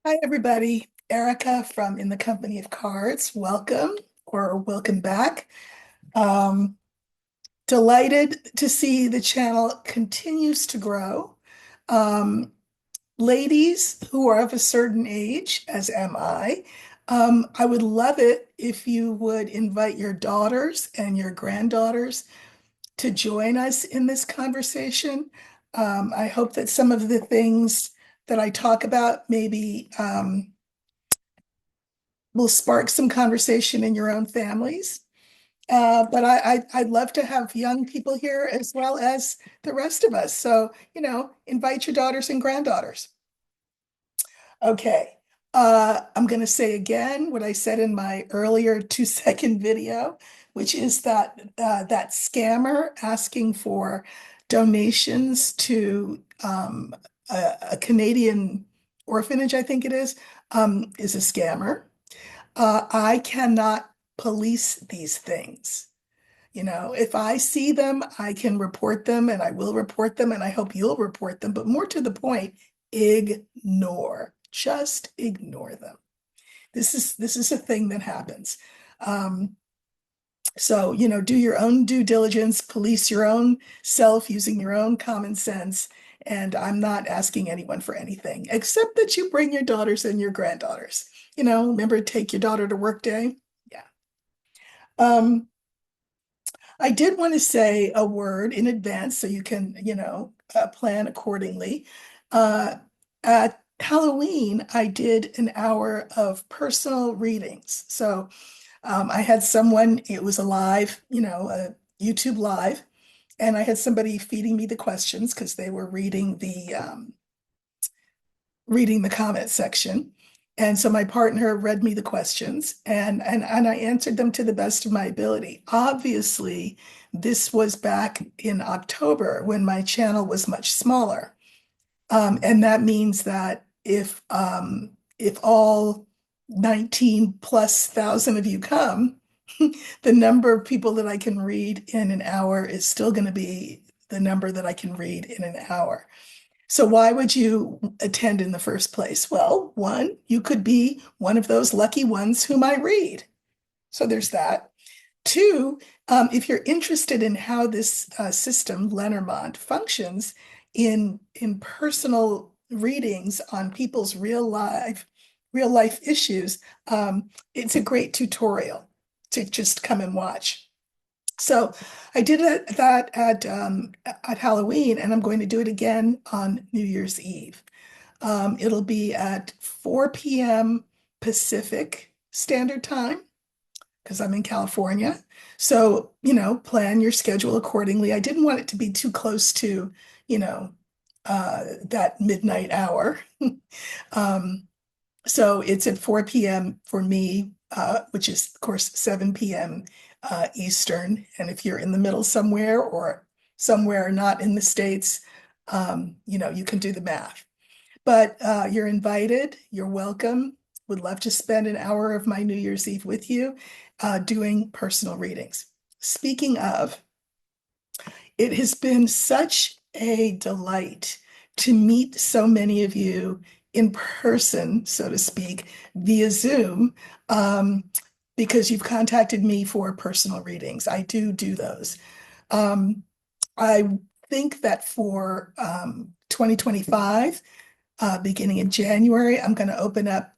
Hi, everybody. Erica from In the Company of Cards. Welcome or welcome back. Um, Delighted to see the channel continues to grow. Um, Ladies who are of a certain age, as am I would love it if you would invite your daughters and your granddaughters to join us in this conversation. I hope that some of the things that I talk about maybe will spark some conversation in your own families. But I'd love to have young people here as well as the rest of us. So, invite your daughters and granddaughters. Okay. I'm going to say again what I said in my earlier 2-second video, which is that that scammer asking for donations to a Canadian orphanage, I think it is a scammer. I cannot police these things. If I see them, I can report them and I will report them and I hope you'll report them. But more to the point, ignore. Just ignore them. This is a thing that happens. Um, so, do your own due diligence, police your own self using your own common sense. And I'm not asking anyone for anything except that you bring your daughters and your granddaughters. Remember, take your daughter to work day. Yeah. Um, I did want to say a word in advance so you can, plan accordingly. Uh, at Halloween, I did an hour of personal readings. So I had someone, it was a live, a YouTube live, and I had somebody feeding me the questions because they were reading the comment section. And so my partner read me the questions and I answered them to the best of my ability. Obviously, this was back in October when my channel was much smaller. And that means that if all 19 plus thousand of you come, the number of people that I can read in an hour is still going to be the number that I can read in an hour. So why would you attend in the first place? Well, one, you could be one of those lucky ones whom I read. So there's that. Two, if you're interested in how this system, Lenormand, functions in personal readings on people's real life issues, it's a great tutorial to just come and watch. So I did that at Halloween, and I'm going to do it again on New Year's Eve. It'll be at 4 p.m. Pacific Standard Time because I'm in California. So, plan your schedule accordingly. I didn't want it to be too close to, that midnight hour. Um, so it's at 4 p.m. for me, which is, of course, 7 p.m. Eastern. And if you're in the middle somewhere or somewhere not in the States, you can do the math. But you're invited, you're welcome. Would love to spend an hour of my New Year's Eve with you doing personal readings. Speaking of, it has been such a delight to meet so many of you in person, so to speak, via Zoom, um, because you've contacted me for personal readings. I do those. Um, I think that for 2025, beginning in January, I'm going to open up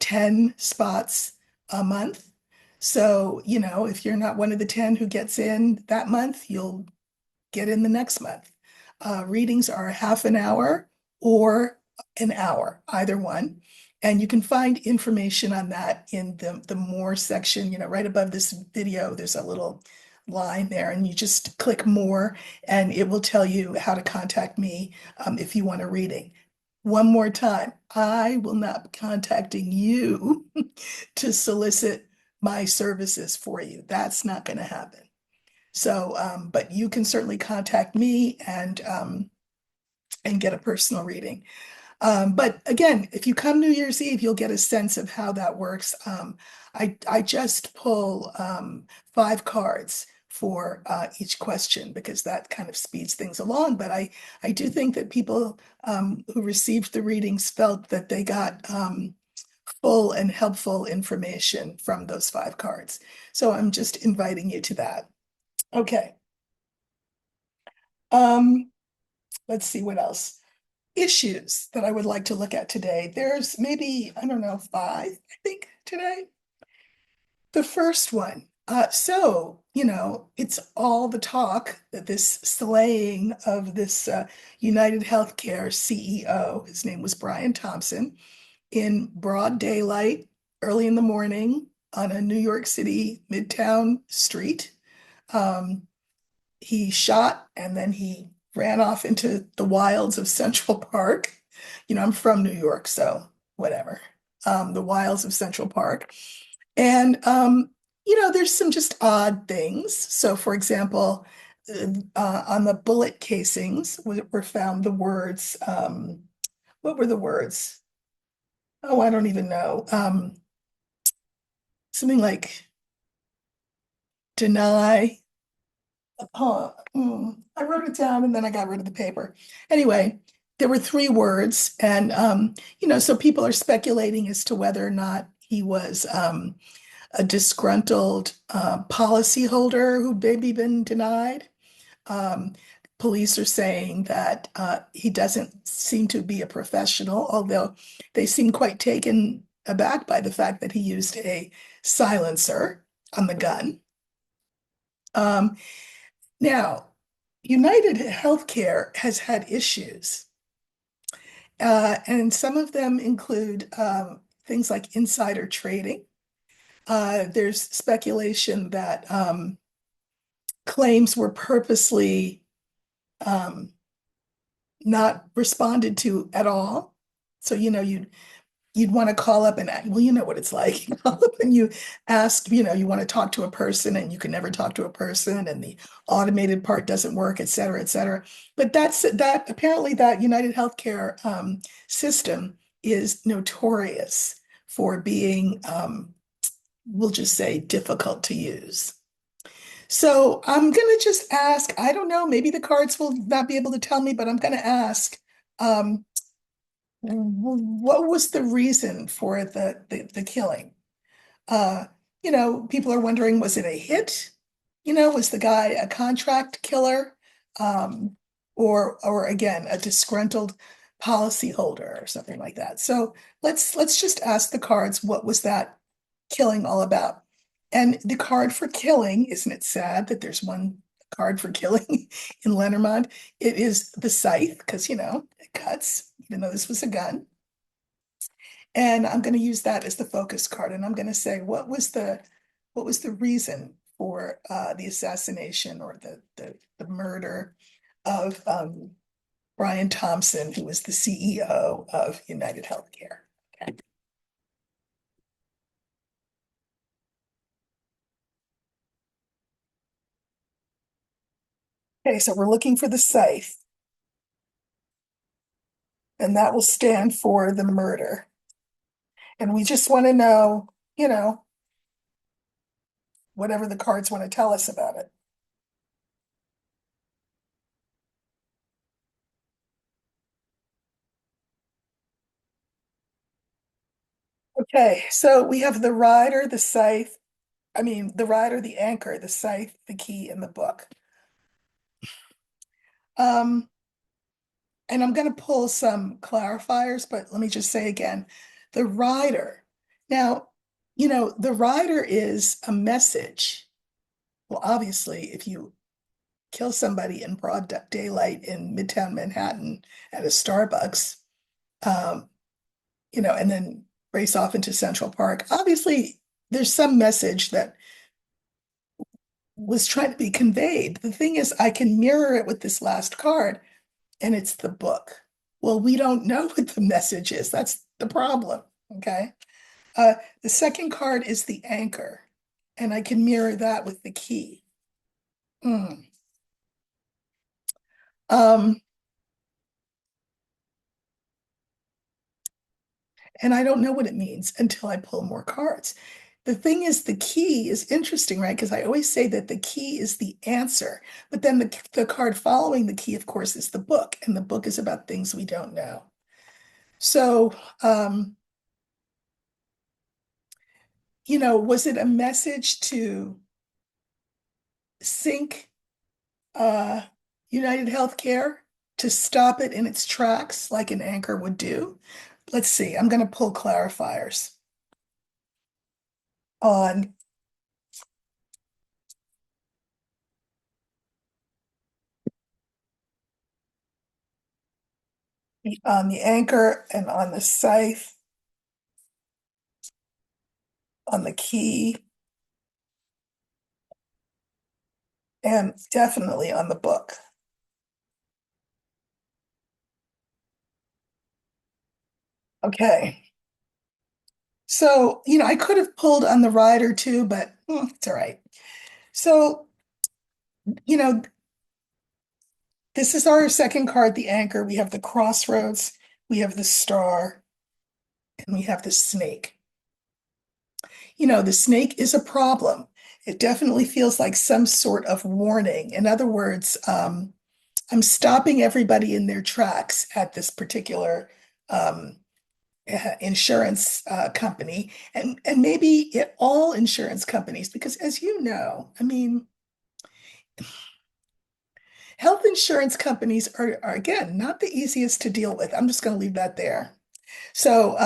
10 spots a month. So, if you're not one of the 10 who gets in that month, you'll get in the next month. Readings are half an hour or an hour, either one. And you can find information on that in the more section, right above this video, there's a little line there, and you just click more, and it will tell you how to contact me if you want a reading. One more time, I will not be contacting you to solicit my services for you. That's not going to happen. So, but you can certainly contact me and get a personal reading. But again, if you come New Year's Eve, you'll get a sense of how that works. I just pull 5 cards for each question because that kind of speeds things along. But I do think that people who received the readings felt that they got full and helpful information from those 5 cards. So I'm just inviting you to that. Okay. Um, let's see what else. Issues that I would like to look at today. There's maybe, I don't know, 5, I think, today. The first one. It's all the talk that this slaying of this United Healthcare CEO, his name was Brian Thompson, in broad daylight, early in the morning on a New York City midtown street. Um, he shot and then he ran off into the wilds of Central Park. I'm from New York, so whatever. The wilds of Central Park. And, there's some just odd things. So, for example, on the bullet casings were found the words, what were the words? Oh, I don't even know. Something like deny. I wrote it down and then I got rid of the paper. Anyway, there were 3 words, and so people are speculating as to whether or not he was a disgruntled policyholder who'd maybe been denied. Um, Police are saying that he doesn't seem to be a professional, although they seem quite taken aback by the fact that he used a silencer on the gun. Um, Now, United Healthcare has had issues, and some of them include things like insider trading. There's speculation that claims were purposely um, not responded to at all. So, you'd want to call up and well, you know what it's like. You call up and you ask, you want to talk to a person and you can never talk to a person and the automated part doesn't work, et cetera, et cetera. But that apparently that United Healthcare system is notorious for being, we'll just say, difficult to use. So I'm gonna just ask, I don't know, maybe the cards will not be able to tell me, but I'm gonna ask, um, what was the reason for the killing? Uh, People are wondering, was it a hit? Was the guy a contract killer? Um, or again, a disgruntled policyholder or something like that. So let's just ask the cards, what was that killing all about? And the card for killing, isn't it sad that there's one card for killing in Lenormand? It is the scythe, because it cuts, even though this was a gun. And I'm going to use that as the focus card. And I'm going to say, what was the reason for the assassination or the murder of Brian Thompson, who was the CEO of United Healthcare? Okay. Okay, so we're looking for the scythe, and that will stand for the murder. And we just want to know, whatever the cards want to tell us about it. Okay, so we have the rider, the scythe, the rider, the anchor, the scythe, the key, and the book. Um, and I'm going to pull some clarifiers, but let me just say again, the rider. Now, the rider is a message. Well, obviously, if you kill somebody in broad daylight in Midtown Manhattan at a Starbucks, um, and then race off into Central Park, obviously there's some message that was trying to be conveyed. The thing is, I can mirror it with this last card, and it's the book. Well, we don't know what the message is. That's the problem. Okay. The second card is the anchor, and I can mirror that with the key. Mm. Um, and I don't know what it means until I pull more cards. the thing is, the key is interesting, right? Because I always say that the key is the answer, but then the card following the key, of course, is the book, and the book is about things we don't know. So, was it a message to sink uh, United Healthcare, to stop it in its tracks like an anchor would do? Let's see, I'm going to pull clarifiers on the anchor and on the scythe, on the key, and definitely on the book. Okay. So, I could have pulled on the rider too, but it's all right. So, you know, this is our second card, the anchor. We have the crossroads, we have the star, and we have the snake. The snake is a problem. It definitely feels like some sort of warning. In other words, I'm stopping everybody in their tracks at this particular insurance company, and maybe at all insurance companies, because as you know, I mean, health insurance companies are again not the easiest to deal with. I'm just going to leave that there. So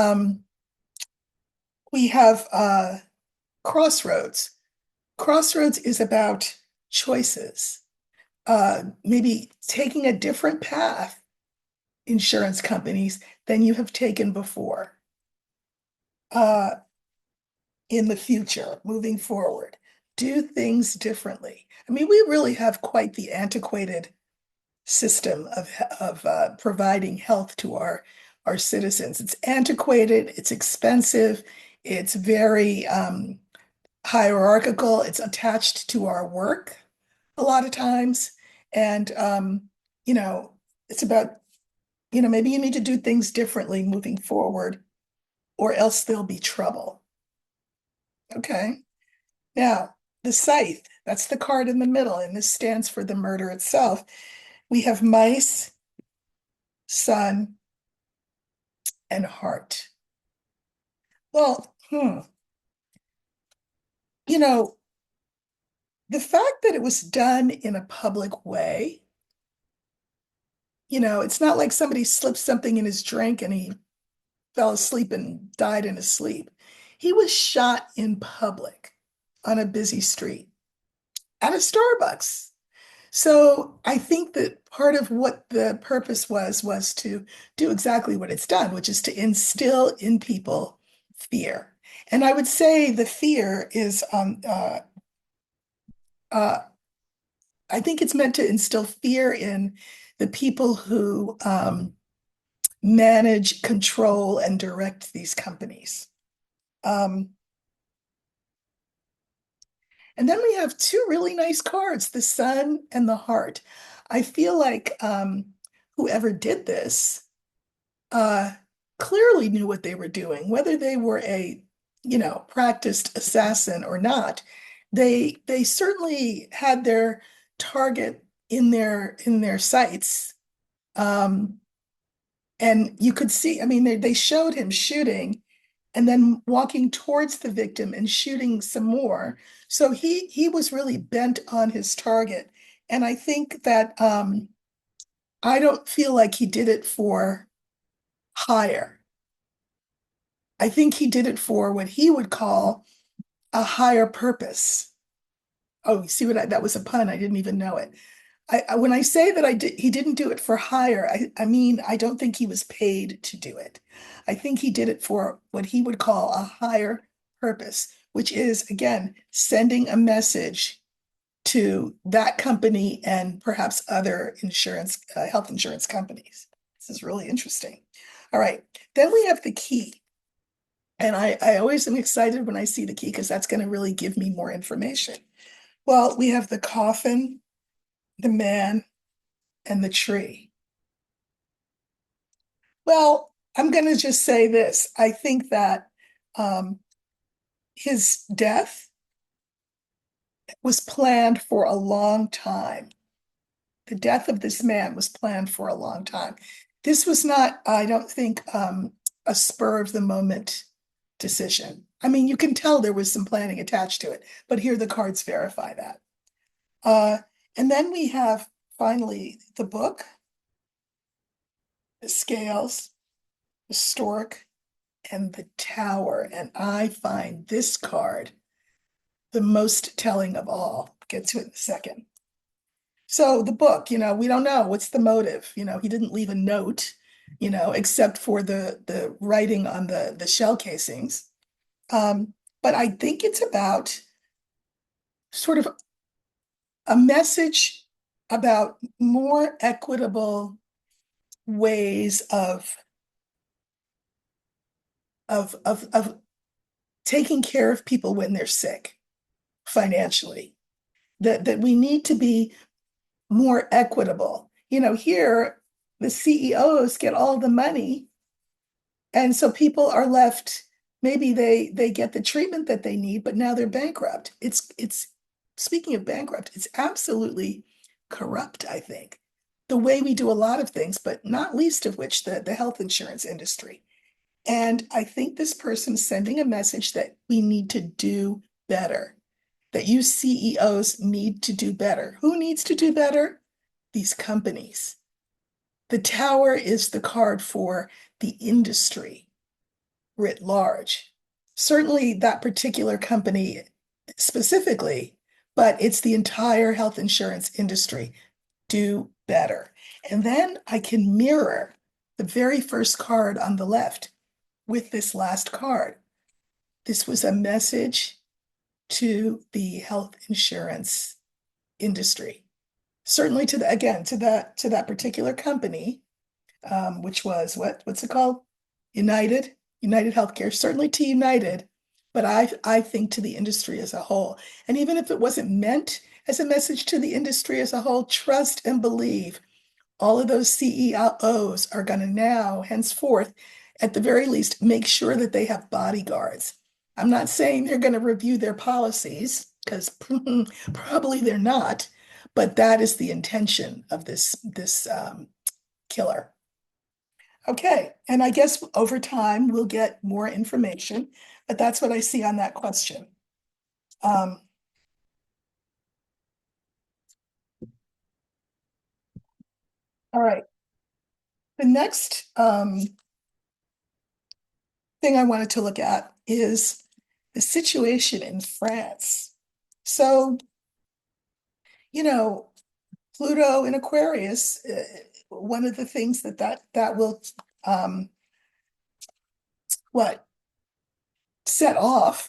we have crossroads. Crossroads is about choices, maybe taking a different path, insurance companies, than you have taken before. Uh, in the future, moving forward, do things differently. I mean, we really have quite the antiquated system of providing health to our citizens. It's antiquated, it's expensive, it's very hierarchical, it's attached to our work a lot of times. And, you know, it's about, maybe you need to do things differently moving forward, or else there'll be trouble. Okay. Now, the scythe, that's the card in the middle, and this stands for the murder itself. We have mice, sun, and heart. Well, you know, the fact that it was done in a public way, it's not like somebody slipped something in his drink and he fell asleep and died in his sleep. He was shot in public on a busy street at a Starbucks. So I think that part of what the purpose was to do exactly what it's done, which is to instill in people fear. And I would say the fear is, uh, I think it's meant to instill fear in the people who manage, control, and direct these companies. Um, and then we have two really nice cards, the sun and the heart. I feel like whoever did this uh, clearly knew what they were doing, whether they were a, practiced assassin or not. They certainly had their target in their sights. Um, and you could see, I mean, they showed him shooting and then walking towards the victim and shooting some more. So he was really bent on his target. And I think that I don't feel like he did it for hire. I think he did it for what he would call a higher purpose. Oh, you see that was a pun. I didn't even know it. When I say that he didn't do it for hire, I mean, I don't think he was paid to do it. I think he did it for what he would call a higher purpose, which is, again, sending a message to that company and perhaps other health insurance companies. This is really interesting. All right. Then we have the key. And I always am excited when I see the key because that's going to really give me more information. Well, we have the coffin, the man, and the tree. Well, I'm going to just say this. I think that his death was planned for a long time. The death of this man was planned for a long time. This was not, I don't think, a spur of the moment decision. I mean, you can tell there was some planning attached to it, but here the cards verify that. Uh, and then we have finally the book, the scales, the stork, and the tower. And I find this card the most telling of all. I'll get to it in a second. So the book, we don't know what's the motive. He didn't leave a note, except for the writing on the shell casings. But I think it's about sort of a message about more equitable ways of taking care of people when they're sick financially. That we need to be more equitable. Here the CEOs get all the money, and so people are left, maybe they get the treatment that they need, but now they're bankrupt. It's speaking of bankrupt, it's absolutely corrupt, I think. The way we do a lot of things, but not least of which the health insurance industry. And I think this person's sending a message that we need to do better, that you CEOs need to do better. Who needs to do better? These companies. The tower is the card for the industry writ large. Certainly that particular company specifically, but it's the entire health insurance industry. Do better. And then I can mirror the very first card on the left with this last card. This was a message to the health insurance industry. Certainly to that particular company, which was what's it called? United Healthcare, certainly to United, but I think to the industry as a whole. And even if it wasn't meant as a message to the industry as a whole, trust and believe all of those CEOs are going to now, henceforth, at the very least, make sure that they have bodyguards. I'm not saying they're going to review their policies, because probably they're not, but that is the intention of this killer. Okay, and I guess over time we'll get more information, but that's what I see on that question. Um, all right, the next thing I wanted to look at is the situation in France. So, you know, Pluto in Aquarius, one of the things that will what set off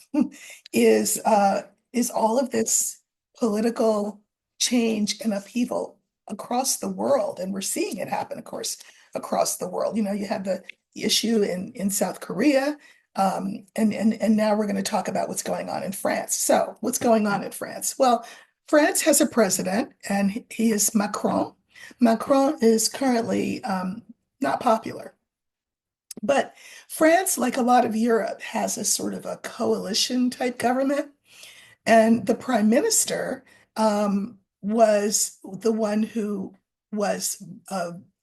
is all of this political change and upheaval across the world, and we're seeing it happen, of course, across the world. You have the issue in South Korea, and now we're going to talk about what's going on in France. So, what's going on in France? Well, France has a president, and he is Macron. Macron is currently not popular. But France, like a lot of Europe, has a sort of a coalition type government. And the prime minister was the one who was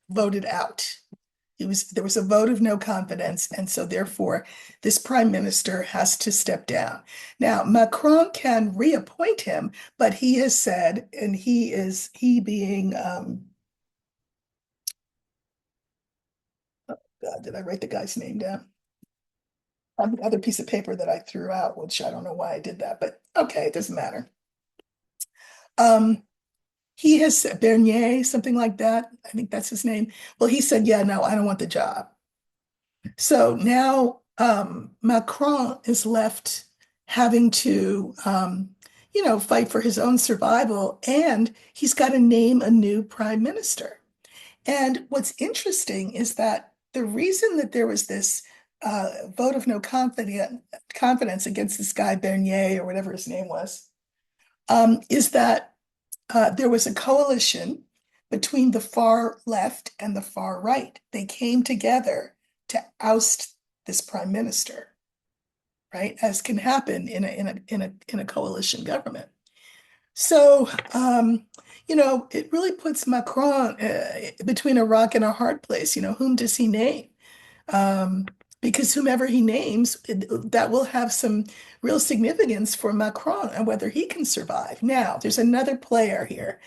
voted out. There was a vote of no confidence, and so therefore this prime minister has to step down. Now, Macron can reappoint him, but he has said, and he being God, did I write the guy's name down? The other piece of paper that I threw out, which I don't know why I did that, but okay, it doesn't matter. Um, he has said Bernier, something like that. I think that's his name. Well, he said, yeah, no, I don't want the job. So now Macron is left having to, fight for his own survival, and he's got to name a new prime minister. And what's interesting is that the reason that there was this vote of no confidence against this guy Bernier or whatever his name was, is that there was a coalition between the far left and the far right. They came together to oust this prime minister. right? As can happen in a coalition government. So, it really puts Macron between a rock and a hard place. Whom does he name? Um, because whomever he names, that will have some real significance for Macron and whether he can survive. Now, there's another player here.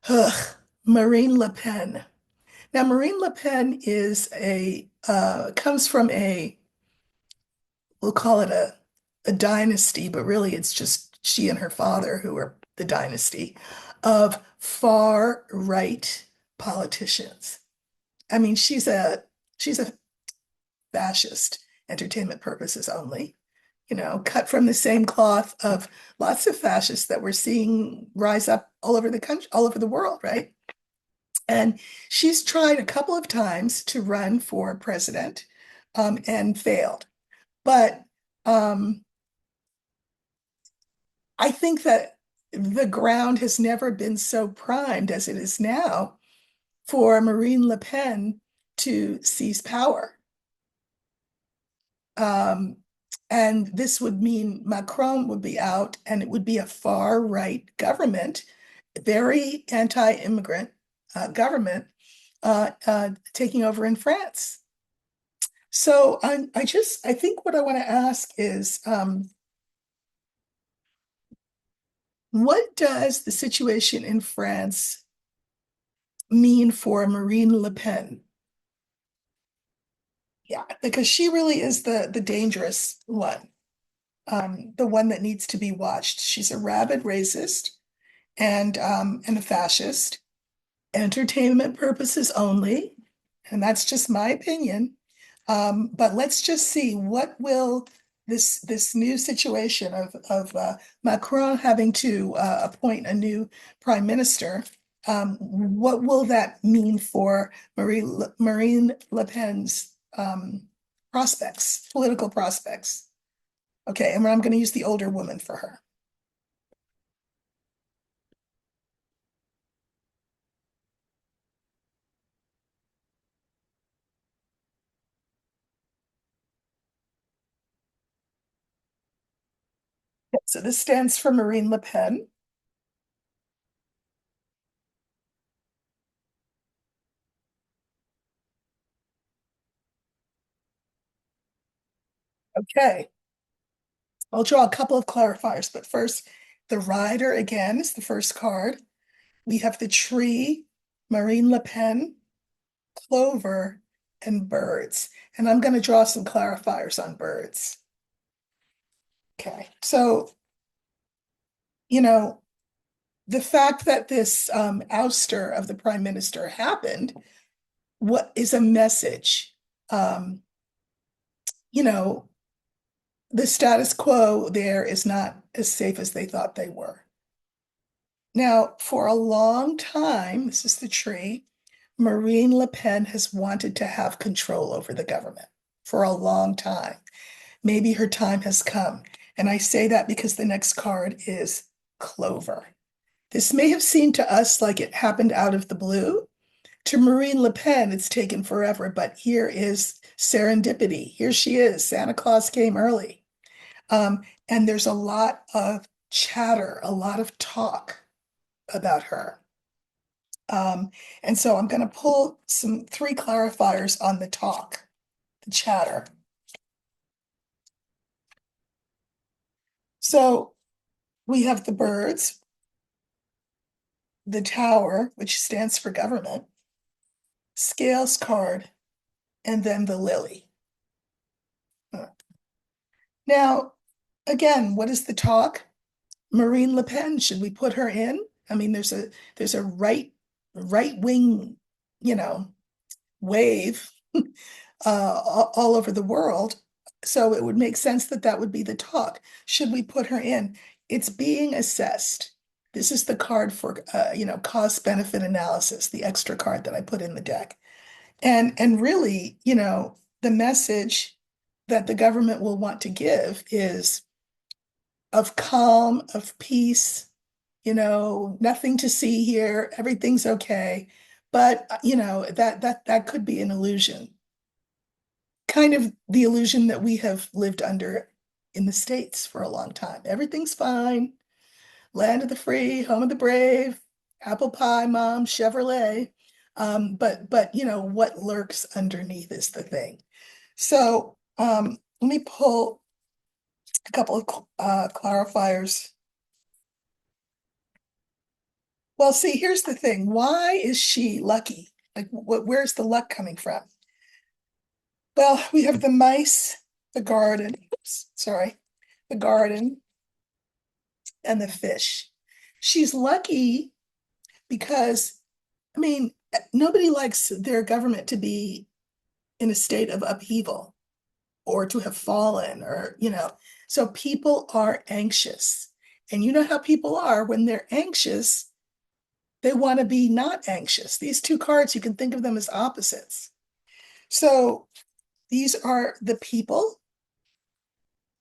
Ugh, Marine Le Pen. Now, Marine Le Pen comes from we'll call it a dynasty, but really it's just she and her father who are the dynasty of far right politicians. I mean, she's a fascist, entertainment purposes only, cut from the same cloth of lots of fascists that we're seeing rise up all over the country, all over the world, right? And she's tried a couple of times to run for president, and failed. But um, I think that the ground has never been so primed as it is now for Marine Le Pen to seize power. Um, and this would mean Macron would be out and it would be a far right government, very anti-immigrant government taking over in France. So I think what I want to ask is, what does the situation in France mean for Marine Le Pen? Yeah, because she really is the dangerous one, the one that needs to be watched. She's a rabid racist and a fascist, entertainment purposes only, and that's just my opinion. But let's just see what will this new situation of Macron having to appoint a new prime minister. What will that mean for Marine Le Pen's prospects, political prospects? Okay, and I'm going to use the older woman for her. So this stands for Marine Le Pen. Okay, I'll draw a couple of clarifiers, but first, the rider again is the first card. We have the tree, Marine Le Pen, clover, and birds. And I'm going to draw some clarifiers on birds. Okay, so, you know, the fact that this ouster of the prime minister happened, what is a message? Um, you know, the status quo there is not as safe as they thought they were. Now, for a long time, this is the tree, Marine Le Pen has wanted to have control over the government for a long time. Maybe her time has come. And I say that because the next card is Clover. This may have seemed to us like it happened out of the blue. To Marine Le Pen, it's taken forever, but here is serendipity. Here she is. Santa Claus came early. And there's a lot of chatter, a lot of talk about her. And so I'm going to pull three clarifiers on the talk, the chatter. So we have the birds, the tower, which stands for government, scales card, and then the lily. Now, again, what is the talk? Marine Le Pen, should we put her in? I mean, there's a right wing, you know, wave all over the world. So it would make sense that that would be the talk. Should we put her in? It's being assessed. This is the card for, cost benefit analysis, the extra card that I put in the deck. And really, the message that the government will want to give is of calm, of peace, nothing to see here, everything's okay. But that could be an illusion, kind of the illusion that we have lived under in the States for a long time. Everything's fine. Land of the free, home of the brave, apple pie, mom, Chevrolet. But you know, what lurks underneath is the thing. So let me pull a couple of clarifiers. Well, see, here's the thing. Why is she lucky? Like, where's the luck coming from? Well, we have the mice, the garden, oops, sorry, the garden, and the fish. She's lucky because, I mean, nobody likes their government to be in a state of upheaval or to have fallen or, you know, so people are anxious. And you know how people are when they're anxious, they want to be not anxious. These two cards, you can think of them as opposites. So these are the people,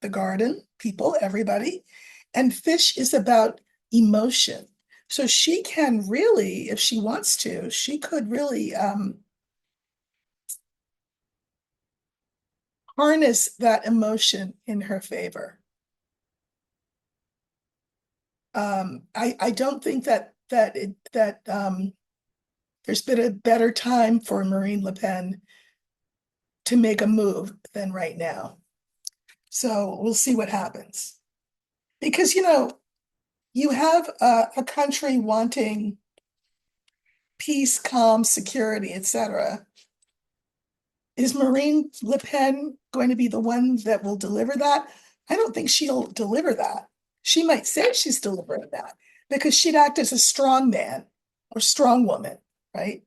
the garden, people, everybody. And fish is about emotion. So she can really, if she wants to, she could really harness that emotion in her favor. I don't think that there's been a better time for Marine Le Pen to make a move than right now. So we'll see what happens. Because, you know, you have a country wanting peace, calm, security, etc. Is Marine Le Pen going to be the one that will deliver that? I don't think she'll deliver that. She might say she's delivering that because she'd act as a strong man or strong woman, right?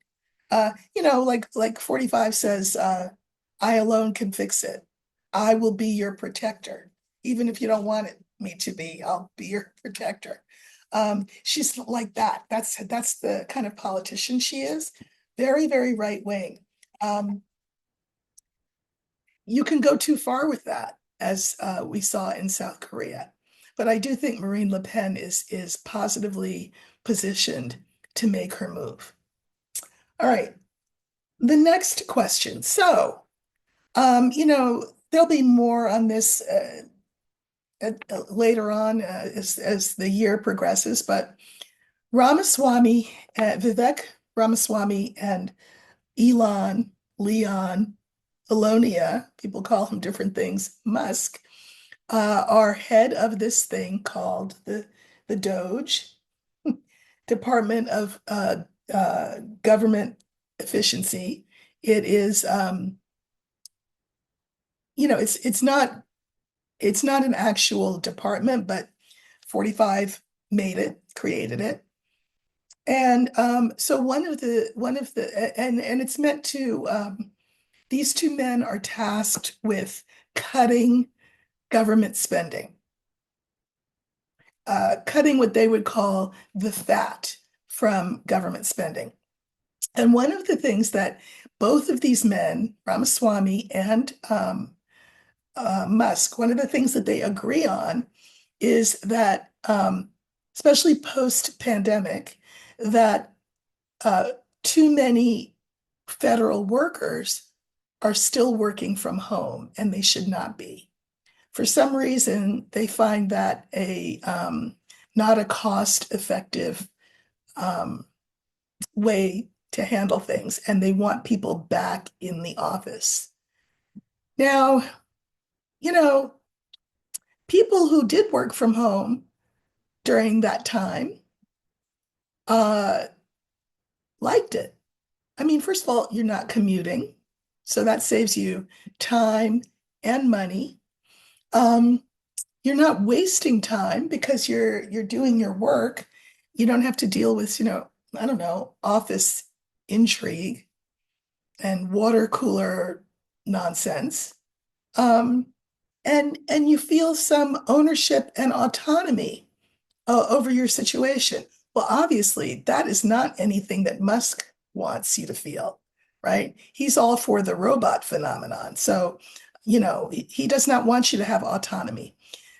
You know, like 45 says, I alone can fix it. I will be your protector. Even if you don't want me to be, I'll be your protector. She's like that. That's the kind of politician she is. Very, very right wing. You can go too far with that, as we saw in South Korea. But I do think Marine Le Pen is positively positioned to make her move. All right, the next question. So, you know, there'll be more on this later on as the year progresses, but Ramaswamy, Vivek Ramaswamy and Leon, Alonia, people call him different things, Musk, are head of this thing called the DOGE, Department of Government Efficiency. It is, you know, it's not an actual department, but 45 made it, created it. And so and it's meant to these two men are tasked with cutting government spending, cutting what they would call the fat from government spending. And one of the things that both of these men, Ramaswamy and Musk, one of the things that they agree on is that, especially post-pandemic, that too many federal workers are still working from home and they should not be. For some reason, they find that not a cost-effective way to handle things, and they want people back in the office. Now, you know, people who did work from home during that time uh, liked it. I mean, first of all, you're not commuting, so that saves you time and money. Um, you're not wasting time because you're doing your work. You don't have to deal with, you know, I don't know, office intrigue and water cooler nonsense. Um, and you feel some ownership and autonomy over your situation. Well, obviously, that is not anything that Musk wants you to feel, right? He's all for the robot phenomenon. So, you know, he does not want you to have autonomy.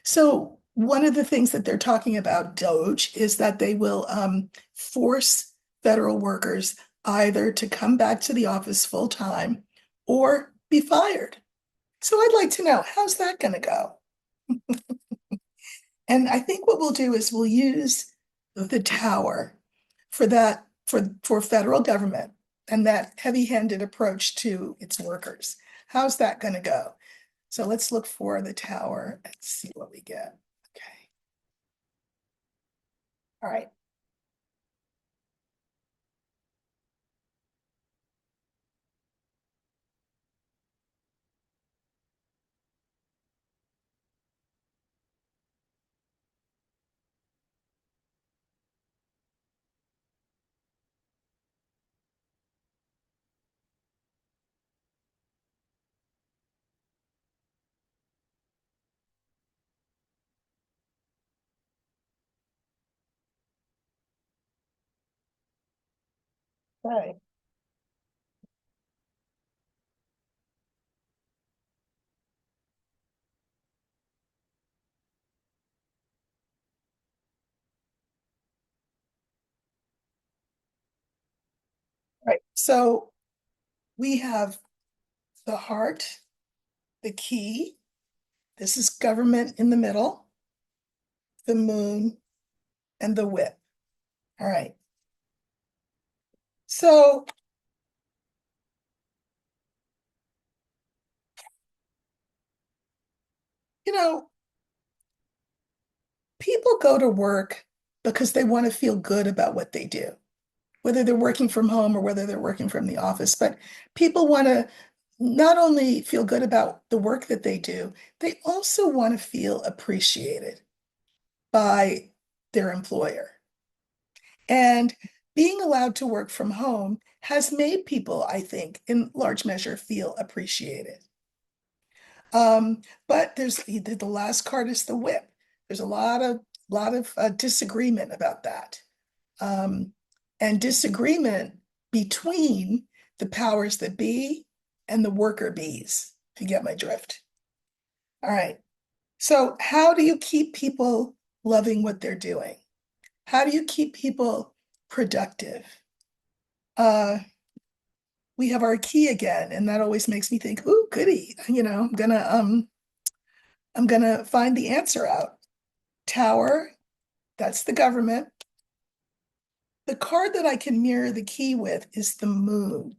So, one of the things that they're talking about, DOGE, is that they will force federal workers either to come back to the office full time or be fired. So, I'd like to know, how's that going to go? And I think what we'll do is we'll use the tower for that, for federal government and that heavy-handed approach to its workers. How's that going to go? So let's look for the tower and see what we get. Okay. All right. Right. Right. So we have the heart, the key. This is government in the middle, the moon, and the whip. All right. So, you know, people go to work because they want to feel good about what they do, whether they're working from home or whether they're working from the office. But people want to not only feel good about the work that they do, they also want to feel appreciated by their employer. And being allowed to work from home has made people, I think, in large measure, feel appreciated. But there's the last card is the whip. There's a lot of disagreement about that, um, and disagreement between the powers that be and the worker bees. If you get my drift. All right. So how do you keep people loving what they're doing? How do you keep people productive? We have our key again, and that always makes me think, "Ooh, goody!" I'm gonna find the answer out. Tower, that's the government. The card that I can mirror the key with is the moon.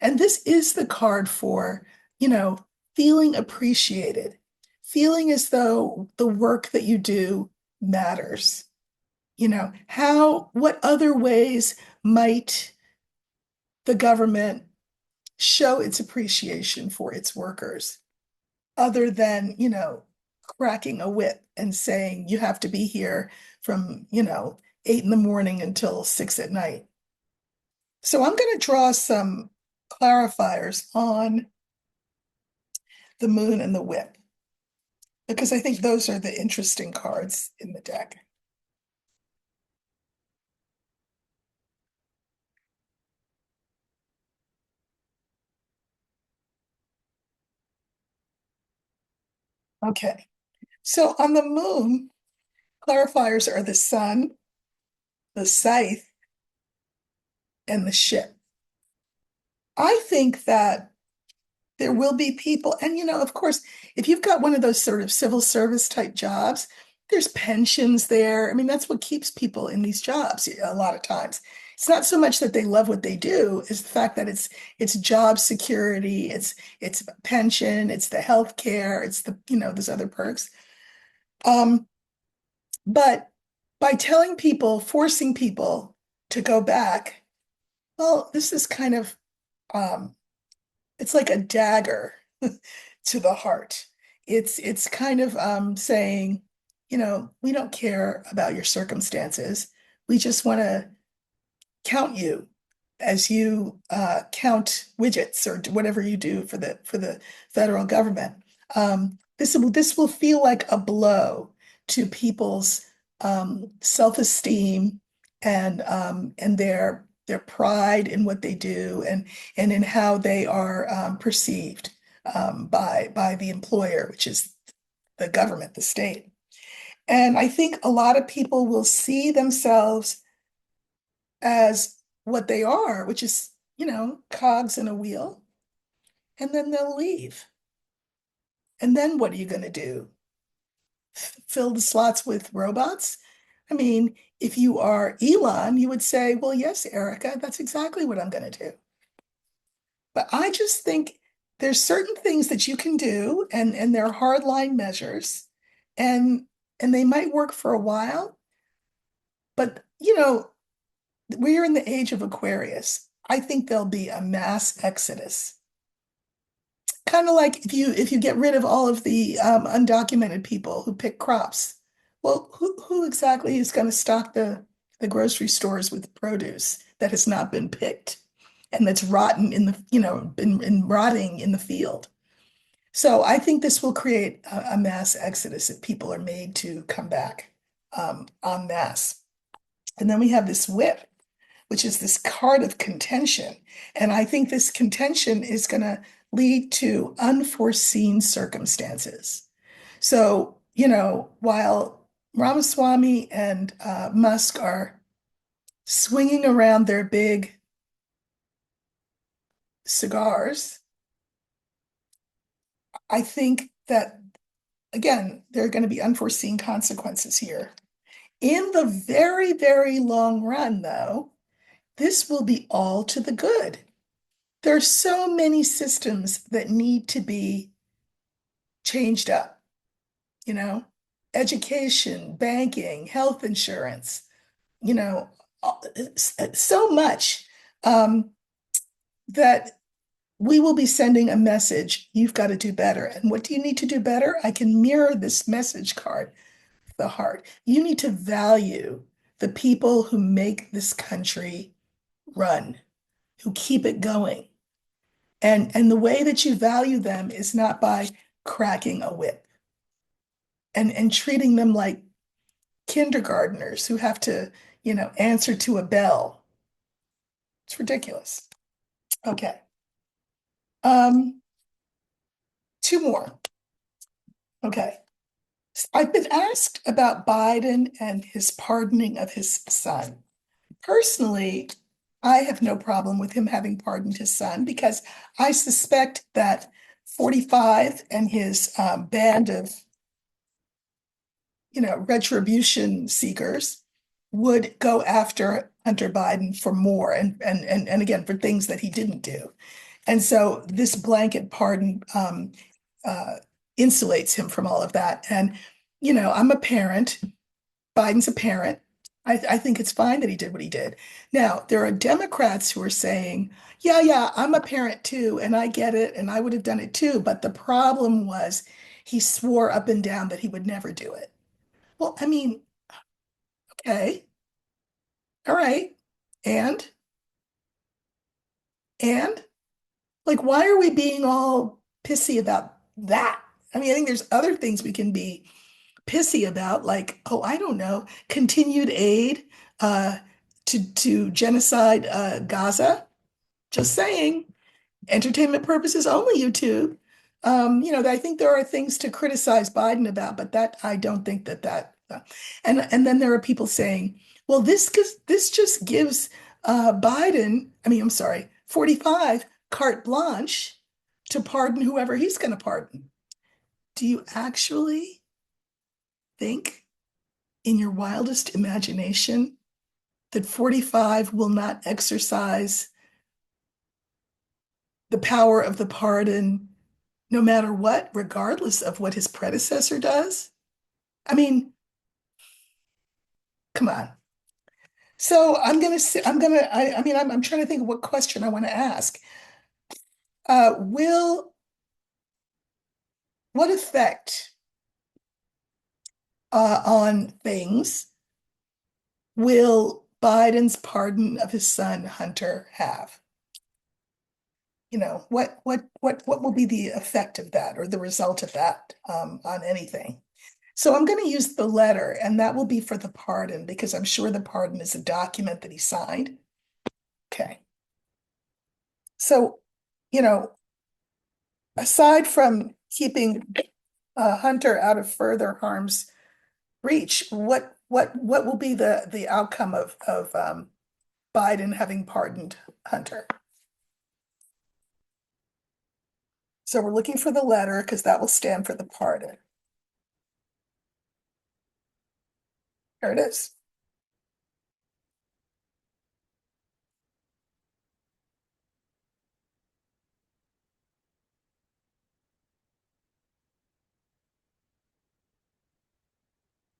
And this is the card for, you know, feeling appreciated, feeling as though the work that you do matters. What other ways might the government show its appreciation for its workers other than, cracking a whip and saying you have to be here from, 8 in the morning until 6 at night. So I'm going to draw some clarifiers on the moon and the whip because I think those are the interesting cards in the deck. Okay. So on the moon, clarifiers are the sun, the scythe, and the ship. I think that there will be people, and of course, if you've got one of those sort of civil service type jobs, there's pensions there. I mean, that's what keeps people in these jobs a lot of times. It's not so much that they love what they do, it's the fact that it's job security, it's pension, it's the health care, it's the, those other perks. Um, but by telling people, forcing people to go back, well, this is kind of um, it's like a dagger to the heart. It's kind of saying, we don't care about your circumstances. We just want to count you as you count widgets or whatever you do for the federal government. This will feel like a blow to people's self-esteem and their pride in what they do and in how they are perceived by the employer, which is the government, the state. And I think a lot of people will see themselves as what they are, which is, cogs in a wheel, and then they'll leave. And then what are you going to do? fill the slots with robots? I mean, if you are Elon, you would say, well, yes, Erica, that's exactly what I'm going to do. But I just think there's certain things that you can do, and they're hardline measures, and and they might work for a while, but we're in the age of Aquarius. I think there'll be a mass exodus. Kind of like if you get rid of all of the undocumented people who pick crops. Well, who exactly is going to stock the grocery stores with produce that has not been picked and that's rotten in the, been rotting in the field? So I think this will create a mass exodus if people are made to come back en masse. And then we have this whip, which is this card of contention. And I think this contention is going to lead to unforeseen circumstances. So, while Ramaswamy and Musk are swinging around their big cigars, I think that, again, there are going to be unforeseen consequences here. In the very, very long run, though, this will be all to the good. There are so many systems that need to be changed up, you know, education, banking, health insurance, you know, so much um, that we will be sending a message. You've got to do better. And what do you need to do better? I can mirror this message card, the heart. You need to value the people who make this country run, who keep it going. And the way that you value them is not by cracking a whip and treating them like kindergartners who have to, answer to a bell. It's ridiculous. Okay. Um, two more. Okay. I've been asked about Biden and his pardoning of his son. Personally, I have no problem with him having pardoned his son because I suspect that 45 and his band of retribution seekers would go after Hunter Biden for more and again for things that he didn't do. And so this blanket pardon uh, insulates him from all of that. And, I'm a parent. Biden's a parent. I think it's fine that he did what he did. Now, there are Democrats who are saying, yeah, yeah, I'm a parent too, and I get it, and I would have done it too. But the problem was he swore up and down that he would never do it. Well, I mean, okay, all right. And, and like, why are we being all pissy about that? I mean, I think there's other things we can be pissy about, like, oh, I don't know, continued aid uh, to genocide Gaza. Just saying, entertainment purposes only, YouTube. I think there are things to criticize Biden about, but that I don't think and then there are people saying, well, this just gives Biden, I'm sorry, 45 carte blanche to pardon whoever he's going to pardon. Do you actually think in your wildest imagination that 45 will not exercise the power of the pardon no matter what, regardless of what his predecessor does? I mean, come on. So I'm gonna say, I'm trying to think of what question I want to ask. Will what effect on things will Biden's pardon of his son Hunter have? What will be the effect of that or the result of that on anything? So I'm going to use the letter, and that will be for the pardon because I'm sure the pardon is a document that he signed. Okay. So, you know, aside from keeping Hunter out of further harm's reach, what will be the outcome of Biden having pardoned Hunter? So we're looking for the letter because that will stand for the pardon. There it is.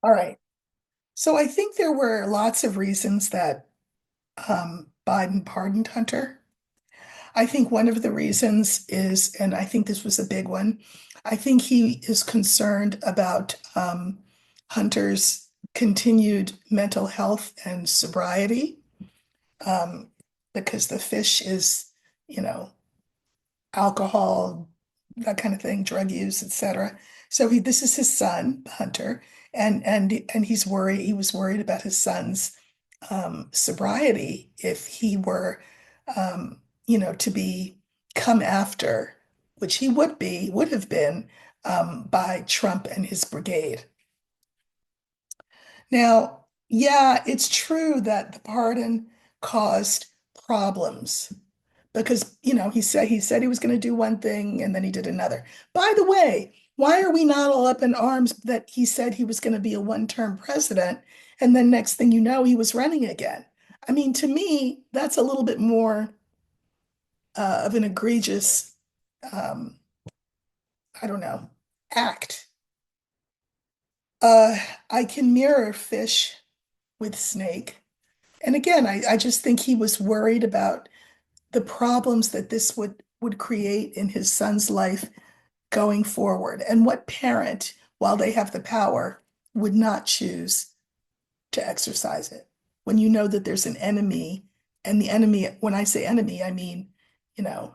All right. So I think there were lots of reasons that Biden pardoned Hunter. I think one of the reasons is, and I think this was a big one, I think he is concerned about Hunter's continued mental health and sobriety, um, because the fish is, you know, alcohol, that kind of thing, drug use, etc. So this is his son, Hunter, and he's worried. He was worried about his son's sobriety if he were, to be come after, which he would have been, by Trump and his brigade. Now, yeah, it's true that the pardon caused problems because he said he was going to do one thing and then he did another. By the way, why are we not all up in arms that he said he was going to be a one-term president and then next thing you know he was running again? I mean, to me, that's a little bit more of an egregious, um, I don't know, act. Uh, I can mirror fish with snake. And again, I just think he was worried about the problems that this would create in his son's life going forward. And what parent, while they have the power, would not choose to exercise it when you know that there's an enemy? And the enemy, when I say enemy, I mean, you know,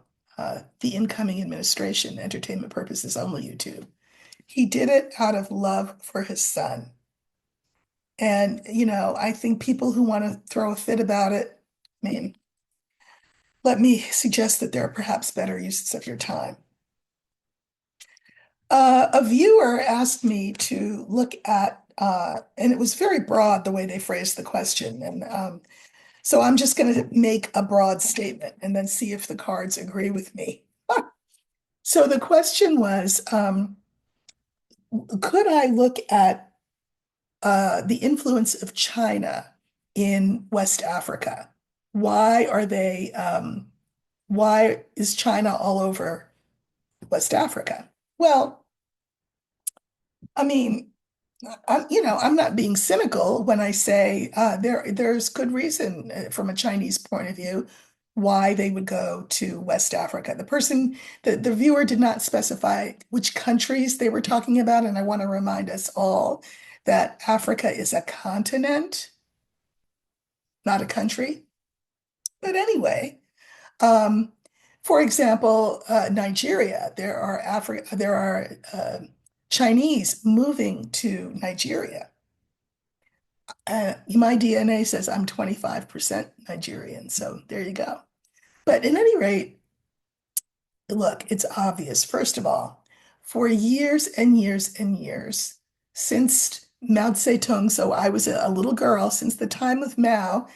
the incoming administration, entertainment purposes only, YouTube. He did it out of love for his son. And, I think people who want to throw a fit about it, I mean, let me suggest that there are perhaps better uses of your time. A viewer asked me to look at, and it was very broad the way they phrased the question. And so I'm just going to make a broad statement and then see if the cards agree with me. So the question was, could I look at the influence of China in West Africa? Why are they, why is China all over West Africa? Well, I mean, I'm not being cynical when I say there's good reason from a Chinese point of view why they would go to West Africa. The viewer did not specify which countries they were talking about, and I want to remind us all that Africa is a continent, not a country. But anyway, um, for example, Nigeria, there are Chinese moving to Nigeria. My DNA says I'm 25% Nigerian, so there you go. But at any rate, look, it's obvious. First of all, for years and years and years, since Mao Zedong, so I was a little girl, since the time of Mao,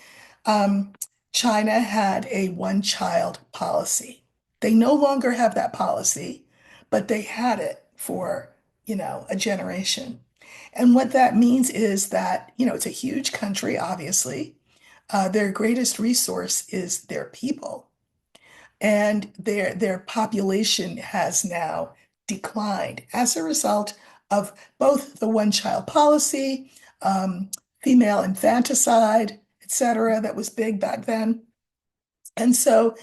um, China had a one-child policy. They no longer have that policy, but they had it for, a generation. And what that means is that, it's a huge country, obviously. Their greatest resource is their people. And their population has now declined as a result of both the one-child policy, um, female infanticide, etc., that was big back then. And so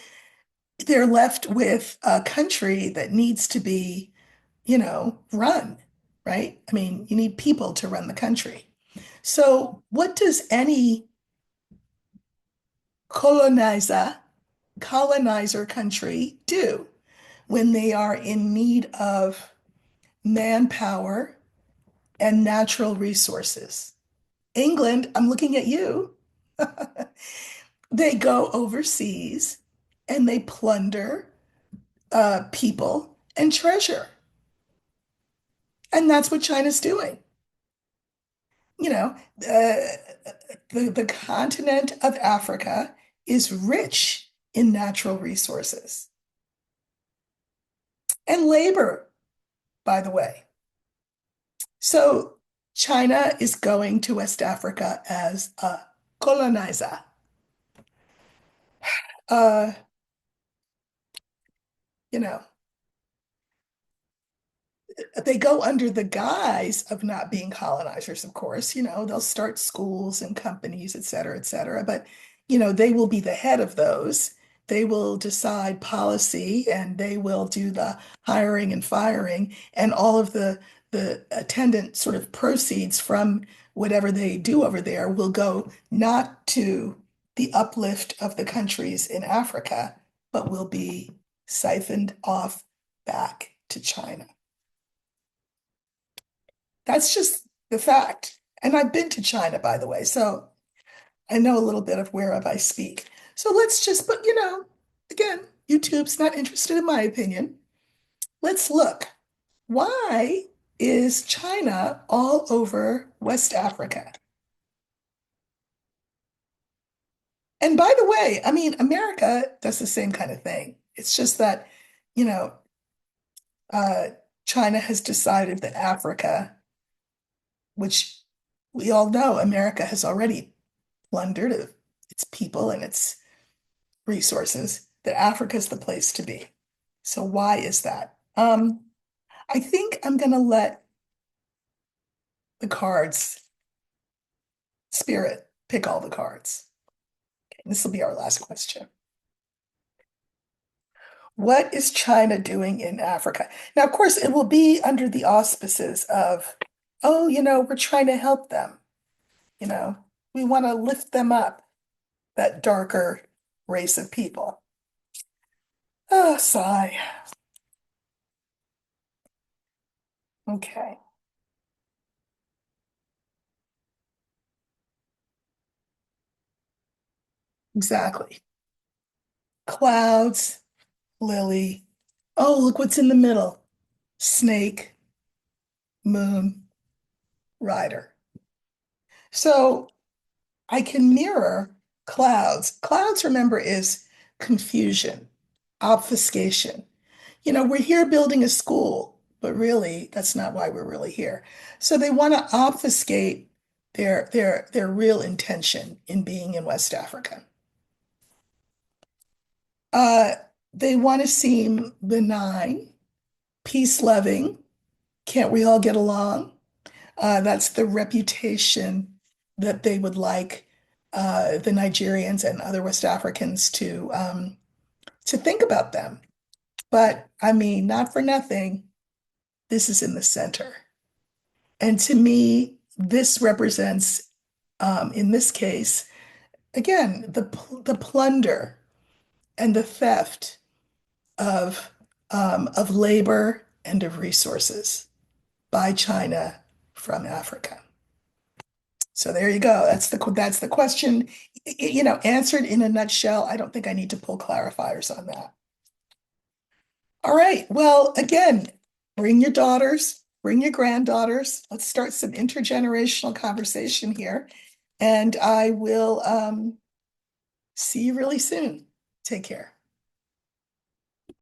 they're left with a country that needs to be, run, right? I mean, you need people to run the country. So what does any colonizer colonizer country do when they are in need of manpower and natural resources? England, I'm looking at you. They go overseas and they plunder people and treasure. And that's what China's doing. You know, the continent of Africa is rich in natural resources and labor, by the way. So China is going to West Africa as a colonizer. Uh, you know, they go under the guise of not being colonizers, of course. They'll start schools and companies, et cetera, et cetera. But, they will be the head of those. They will decide policy and they will do the hiring and firing and all of the attendant sort of proceeds from whatever they do over there will go not to the uplift of the countries in Africa, but will be siphoned off back to China. That's just the fact. And I've been to China, by the way, so I know a little bit of whereof I speak. So let's just, but again, YouTube's not interested in my opinion. Let's look. Why is China all over West Africa? And by the way, I mean, America does the same kind of thing. It's just that, you know, uh, China has decided that Africa, which we all know America has already plundered of its people and its resources, that Africa is the place to be. So why is that? I think I'm going to let the cards, spirit, pick all the cards. Okay, this will be our last question. What is China doing in Africa? Now, of course, it will be under the auspices of, oh, we're trying to help them. You know, we want to lift them up, that darker race of people. Oh, sigh. Okay, exactly. Clouds, lily. Oh, look what's in the middle. Snake, moon, rider. So I can mirror clouds. Clouds, remember, is confusion, obfuscation. We're here building a school, but really that's not why we're really here. So they want to obfuscate their real intention in being in West Africa. Uh, they want to seem benign, peace-loving. Can't we all get along? That's the reputation that they would like the Nigerians and other West Africans to think about them. But I mean, not for nothing, this is in the center. And to me, this represents, in this case, again, the plunder and the theft of labor and of resources by China from Africa. So there you go. That's the question, answered in a nutshell. I don't think I need to pull clarifiers on that. All right. Well, again, bring your daughters, bring your granddaughters. Let's start some intergenerational conversation here. And I will see you really soon. Take care.